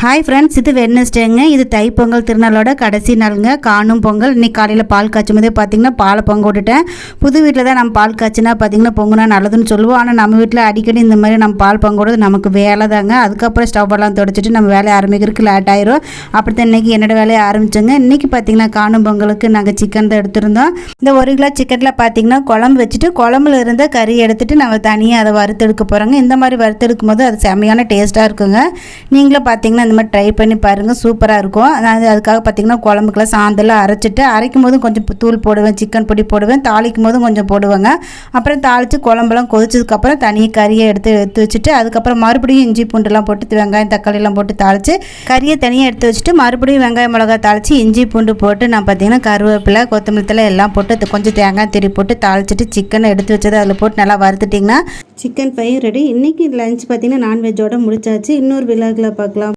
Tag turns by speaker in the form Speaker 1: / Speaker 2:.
Speaker 1: Hi friends, இது வெட்னஸ்டேங்க. இது தைப்பொங்கல் திருநாளோட கடைசி நாளுங்க, காணும் பொங்கல். இன்றைக்கி காலையில் பால் காய்ச்சும் போதே பார்த்திங்கன்னா பாலை பொங்க விட்டுட்டேன். புது வீட்டில் தான் நம்ம பால் காய்ச்சினா பார்த்திங்கன்னா பொங்குனா நல்லதுன்னு சொல்லுவோம். ஆனால் நம்ம வீட்டில் அடிக்கடி இந்த மாதிரி நம்ம பால் பொங்க விடுறது நமக்கு வேலை தாங்க. அதுக்கப்புறம் ஸ்டவ்வெல்லாம் தொடச்சிட்டு நம்ம வேலையை ஆரம்பிக்கிறதுக்கு லேட் ஆயிரும். அப்படி தான் இன்றைக்கி என்னோடய வேலையை ஆரம்பித்தோங்க. இன்றைக்கி பார்த்திங்கன்னா காணும் பொங்கலுக்கு நாங்கள் சிக்கன் தான் எடுத்துருந்தோம். இந்த 1 கிலோ சிக்கனில் பார்த்திங்கன்னா குழம்பு வச்சுட்டு குழம்புல இருந்த கறி எடுத்துகிட்டு நம்ம தனியாக அதை வறுத்தெடுக்க போகிறோங்க. இந்த மாதிரி வறுத்தெடுக்கும் போது அது செம்மையான டேஸ்ட்டாக இருக்குங்க. நீங்களும் பார்த்திங்கன்னா இந்த மாதிரி ட்ரை பண்ணி பாருங்கள், சூப்பராக இருக்கும். அதாவது அதுக்காக பார்த்திங்கன்னா குழம்புக்கெல்லாம் சாந்தெல்லாம் அரைச்சிட்டு அரைக்கும் போதும் கொஞ்சம் தூள் போடுவேன், சிக்கன் பொடி போடுவேன், தாளிக்கும் போதும் கொஞ்சம் போடுவேங்க. அப்புறம் தாளித்து குழம்பெல்லாம் கொதிச்சதுக்கப்புறம் தனி கறியை எடுத்து வச்சுட்டு அதுக்கப்புறம் மறுபடியும் இஞ்சி பூண்டுலாம் போட்டு வெங்காயம் தக்காளிலாம் போட்டு தாளித்து கறியை தனியாக எடுத்து வச்சுட்டு மறுபடியும் வெங்காயம் மிளகா தாளித்து இஞ்சி பூண்டு போட்டு நான் பார்த்திங்கன்னா கருவேப்பிலை கொத்தமல்லி தழை எல்லாம் போட்டு கொஞ்சம் தேங்காய் திரி போட்டு தாளிச்சிட்டு சிக்கனை எடுத்து வச்சதை அதில் போட்டு நல்லா வறுத்துட்டிங்கன்னா சிக்கன் ஃப்ரை ரெடி. இன்றைக்கி லஞ்ச் பார்த்திங்கன்னா நான்வெஜ்ஜோடு முடிச்சாச்சு. இன்னொரு விழாக்களை பார்க்கலாம்.